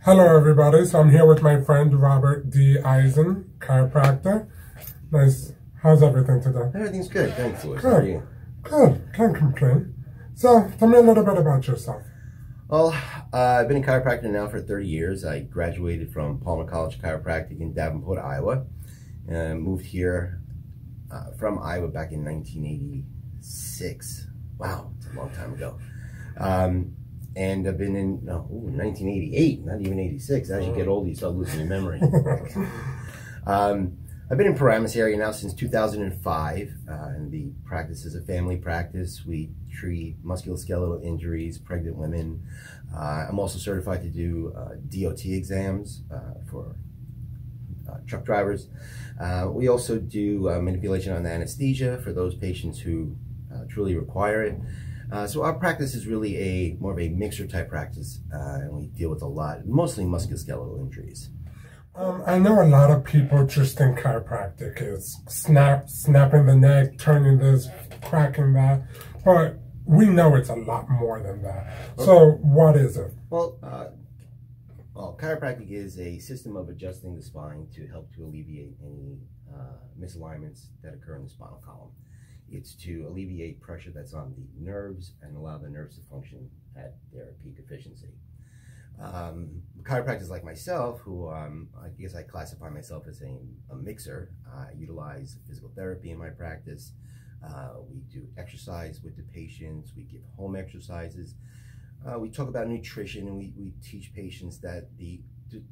Hello everybody, so I'm here with my friend Robert D. Eisen, chiropractor. Nice. How's everything today? Everything's good, thanks, Louis. Good. How are you? Good, can't complain. So, tell me a little bit about yourself. Well, I've been a chiropractor now for 30 years. I graduated from Palmer College Chiropractic in Davenport, Iowa, and moved here from Iowa back in 1986. Wow, it's a long time ago. And I've been in 1988, not even 86. As you get older, you start losing your memory. I've been in Paramus area now since 2005, and the practice is a family practice. We treat musculoskeletal injuries, pregnant women. I'm also certified to do DOT exams for truck drivers. We also do manipulation on anesthesia for those patients who truly require it. So our practice is really more of a mixer type practice, and we deal with mostly musculoskeletal injuries. I know a lot of people just think chiropractic is snapping the neck, turning this, cracking that, but we know it's a lot more than that. So what is it? Well, chiropractic is a system of adjusting the spine to help to alleviate any misalignments that occur in the spinal column. It's to alleviate pressure that's on the nerves and allow the nerves to function at their peak efficiency. Chiropractors like myself, who I guess I classify myself as a mixer, utilize physical therapy in my practice. We do exercise with the patients. We give home exercises. We talk about nutrition, and we teach patients that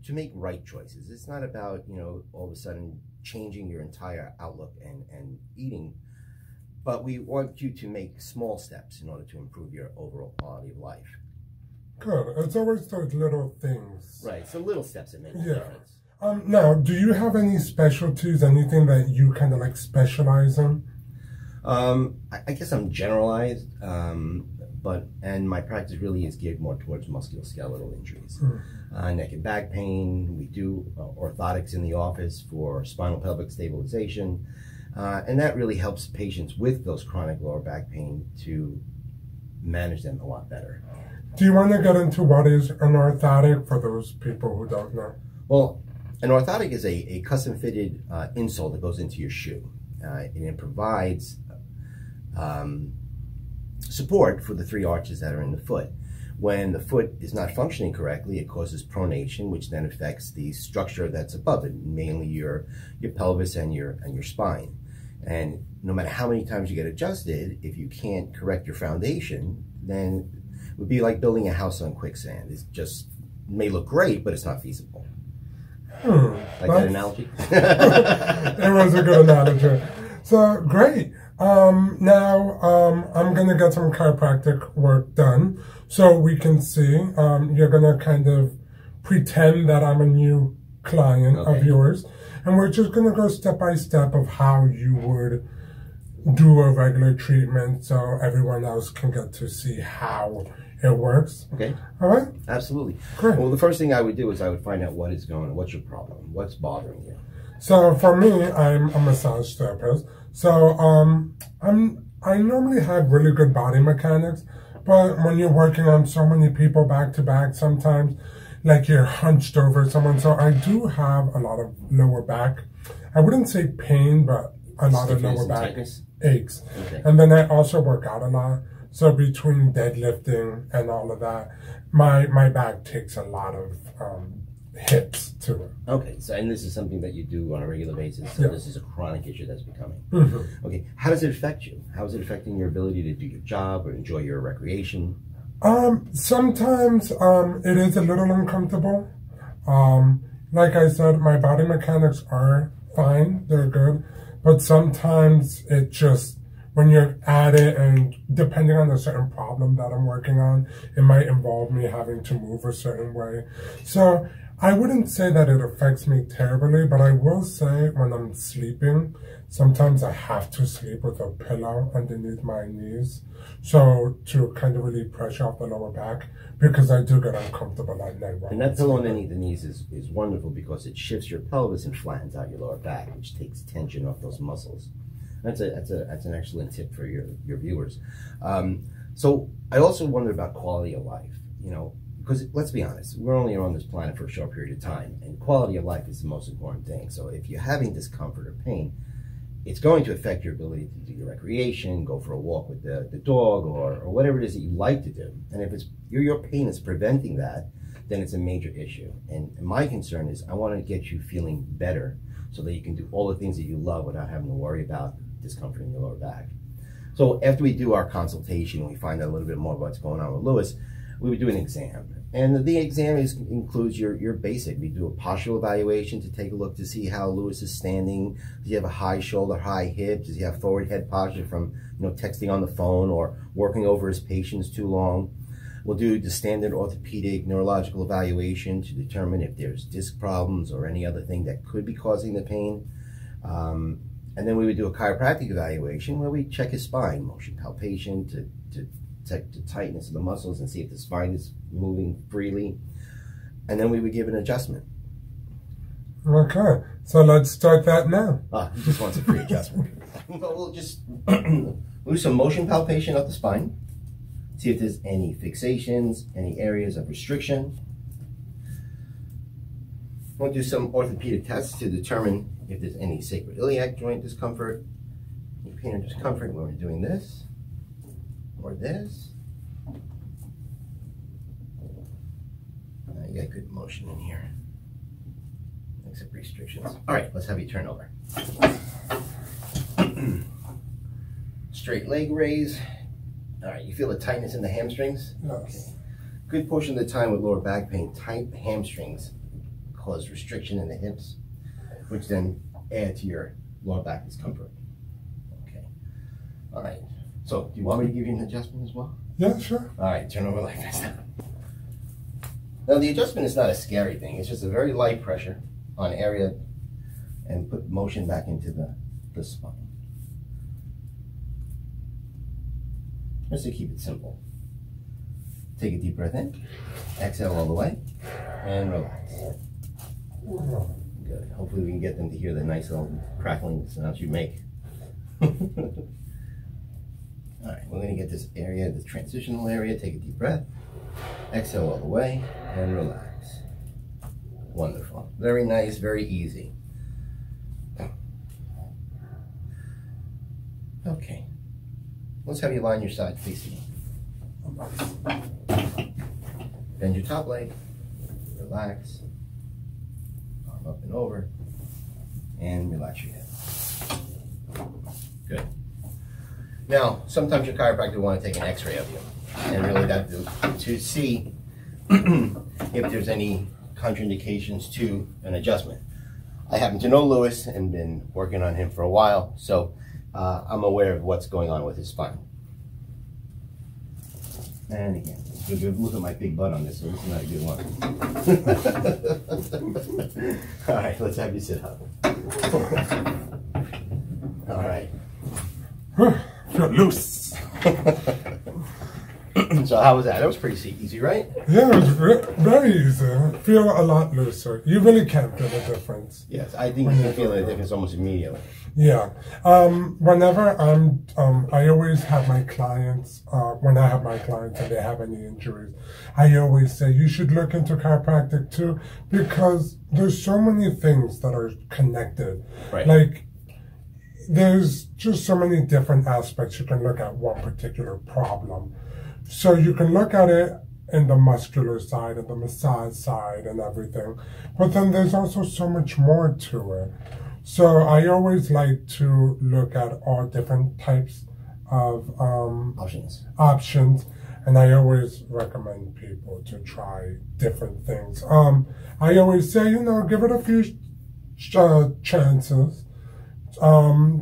to make right choices. It's not about, all of a sudden changing your entire outlook and eating, but we want you to make small steps in order to improve your overall quality of life. Good. It's always those little things. Right. So little steps that make a difference. Now, do you have any specialties, anything that you kind of like specialize in? I guess I'm generalized, and my practice really is geared more towards musculoskeletal injuries. Neck and back pain. We do orthotics in the office for spinal pelvic stabilization. And that really helps patients with those chronic lower back pain to manage them a lot better. Do you want to get into what is an orthotic for those people who don't know? Well, an orthotic is a custom-fitted insole that goes into your shoe. And it provides support for the three arches that are in the foot. When the foot is not functioning correctly, it causes pronation, which then affects the structure that's above it, mainly your pelvis and your spine. And no matter how many times you get adjusted, if you can't correct your foundation, then it would be like building a house on quicksand. It just may look great, but it's not feasible. Like that analogy? It was a good analogy. So, great. Now, I'm going to get some chiropractic work done so we can see. You're going to kind of pretend that I'm a new client of yours. And we're just going to go step by step of how you would do a regular treatment so everyone else can get to see how it works. Okay. All right? Absolutely. Great. Well, the first thing I would do is I would find out what's your problem, what's bothering you. So for me, I'm a massage therapist. So I normally have really good body mechanics, but when you're working on so many people back to back, sometimes like you're hunched over someone. So I do have a lot of lower back. I wouldn't say pain, but a lot of lower back aches. Okay. And then I also work out a lot. So between deadlifting and all of that, my back takes a lot of hits to it. Okay, so and this is something that you do on a regular basis. So this is a chronic issue that's becoming. Okay, how does it affect you? How is it affecting your ability to do your job or enjoy your recreation? Sometimes it is a little uncomfortable. Like I said, my body mechanics are fine, they're good, but sometimes it just, when you're at it and depending on a certain problem that I'm working on, it might involve me having to move a certain way. So I wouldn't say that it affects me terribly, but I will say when I'm sleeping, sometimes I have to sleep with a pillow underneath my knees. So to kind of relieve pressure off the lower back, because I do get uncomfortable at night. And that pillow underneath the knees is wonderful because it shifts your pelvis and flattens out your lower back, which takes tension off those muscles. That's an excellent tip for your viewers. So I also wonder about quality of life. because let's be honest, we're only on this planet for a short period of time, and quality of life is the most important thing. So if you're having discomfort or pain, it's going to affect your ability to do your recreation, go for a walk with the dog, or whatever it is that you like to do. And if it's your pain is preventing that, then it's a major issue. And my concern is I want to get you feeling better so that you can do all the things that you love without having to worry about discomfort in your lower back. So after we do our consultation, we find out a little bit more about what's going on with Lewis, we would do an exam. And the exam includes your basic. We do a postural evaluation to take a look to see how Lewis is standing. Does he have a high shoulder, high hips? Does he have forward head posture from texting on the phone or working over his patients too long? We'll do the standard orthopedic neurological evaluation to determine if there's disc problems or any other thing that could be causing the pain. And then we would do a chiropractic evaluation where we check his spine, motion palpation to check the tightness of the muscles and see if the spine is moving freely. And then we would give an adjustment. Okay, so let's start that now. He just wants a free adjustment. But we'll just do some motion palpation up the spine. See if there's any fixations, any areas of restriction. We'll do some orthopedic tests to determine if there's any sacroiliac joint discomfort, any pain or discomfort when we're doing this or this. You got good motion in here, except restrictions. All right, let's have you turn over. Straight leg raise. All right, you feel the tightness in the hamstrings? Yes. Okay. Good portion of the time with lower back pain, tight hamstrings cause restriction in the hips, which then add to your lower back discomfort. Okay. All right. So, do you want me to give you an adjustment as well? Yeah, sure. All right, turn over like this. Now, the adjustment is not a scary thing. It's just a very light pressure on area and put motion back into the spine. Just to keep it simple. Take a deep breath in, exhale all the way, and relax. Good. Hopefully we can get them to hear the nice little crackling sounds you make. All right, we're going to get this area, the transitional area. Take a deep breath, exhale all the way, and relax. Wonderful. Very nice, very easy. Okay. Let's have you lie on your side facing. Bend your top leg, relax, arm up and over, and relax your head. Good. Now, sometimes your chiropractor will want to take an x-ray of you, and really that to see if there's any contraindications to an adjustment. I happen to know Lewis and been working on him for a while, so I'm aware of what's going on with his spine. And again, look at my big butt on this, so this is not a good one. All right, let's have you sit up. All right. Feel loose. So how was that? That was pretty easy, right? Yeah, it was very easy. I feel a lot looser. You really can't feel the difference. Yes, I think you can feel the difference almost immediately. Yeah. Whenever I always have my clients, when I have my clients and they have any injuries, I always say you should look into chiropractic too, because there's so many things that are connected. Right. Like, there's just so many different aspects you can look at one particular problem. So you can look at it in the muscular side and the massage side and everything, but then there's also so much more to it. So I always like to look at all different types of options, and I always recommend people to try different things. I always say, give it a few chances,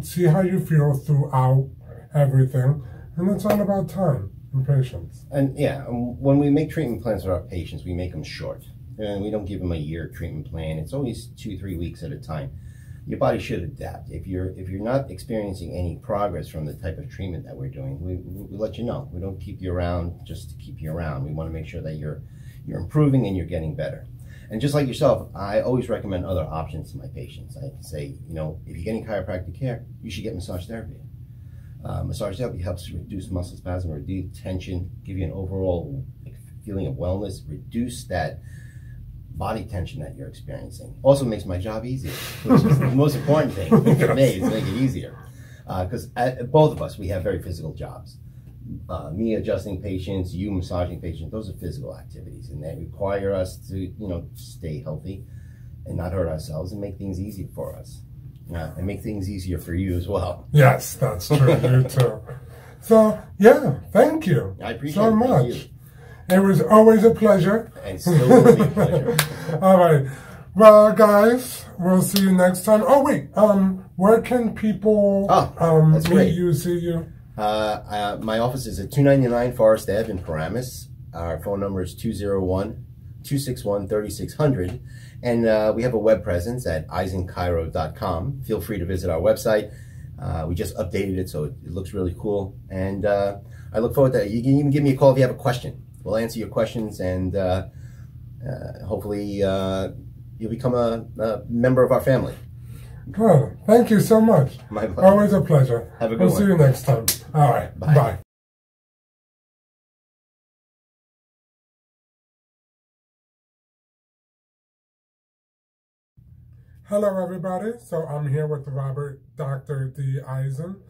see how you feel throughout everything, and it's all about time and patience. And yeah, when we make treatment plans for our patients, we make them short, and we don't give them a year treatment plan. It's always 2-3 weeks at a time. Your body should adapt. If you're not experiencing any progress from the type of treatment that we're doing, we let you know. We don't keep you around just to keep you around. We want to make sure that you're improving and you're getting better. And just like yourself, I always recommend other options to my patients. I say, if you're getting chiropractic care, you should get massage therapy. Massage therapy helps reduce muscle spasm, reduce tension, give you an overall feeling of wellness, reduce that body tension that you're experiencing. Also makes my job easier, which is the most important thing for me, is to make it easier. Because both of us, we have very physical jobs. Me adjusting patients, you massaging patients, those are physical activities, and they require us to, stay healthy and not hurt ourselves and make things easier for us. And make things easier for you as well. Yes, that's true. You too. So, yeah, thank you. I appreciate so it. much. It was always a pleasure. And still will be a pleasure. All right. Well, guys, we'll see you next time. Oh, wait. Where can people meet you, see you? My office is at 299 Forest Ave in Paramus. Our phone number is 201-261-3600. And we have a web presence at eisenchiro.com. Feel free to visit our website. We just updated it, so it looks really cool. And I look forward to that. You can even give me a call if you have a question. We'll answer your questions, and hopefully you'll become a member of our family. Good. Thank you so much. My pleasure. Always a pleasure. Have a good one. one. See you next time. All right. Bye. Bye. Hello, everybody. So I'm here with Robert Dr. D. Eisen.